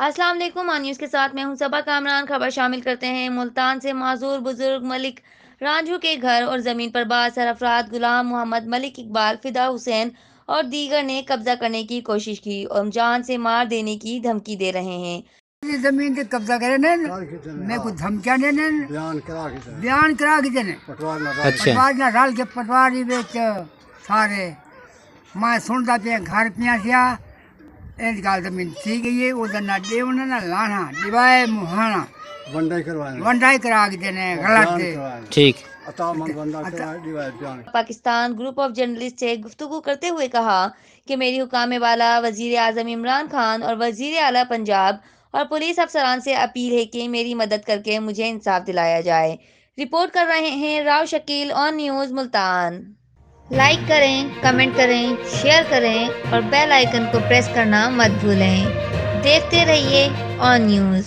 السلام علیکم، نیوز کے ساتھ میں ہوں صبا کامران۔ خبر شامل کرتے ہیں۔ ملتان سے معذور بزرگ ملک رانجھو کے گھر اور زمین پر بااثر افراد غلام محمد، ملک اقبال، فدا حسین اور دیگر نے قبضہ کرنے کی کوشش کی اور جان سے مار دینے کی دھمکی دے رہے ہیں۔ یہ زمین تے قبضہ کرے نے میں کو دھمکیاں دے نے بیان کرا کے دے پٹوار نہ رل کے پٹواری وچ سارے میں سندا پیا گھر پیا سیا اس گل زمین تھی گئی ہے وہ نہ دیونا نہ لانا دیوائے مہانا ونڈائی کرا کے دینے غلط دے ٹھیک۔ پاکستان گروپ آف جرنلسٹ سے گفتگو کرتے ہوئے کہا کہ میری حکام والا وزیر اعظم عمران خان اور وزیر اعلیٰ پنجاب اور پولیس افسران سے اپیل ہے کہ میری مدد کر کے مجھے انصاف دلایا جائے۔ رپورٹ کر رہے ہیں راؤ شکیل آن نیوز ملتان۔ لائک کریں، کمنٹ کریں، شیئر کریں اور بیل آئیکن کو پریس کرنا مت بھولیں۔ دیکھتے رہیے آن نیوز۔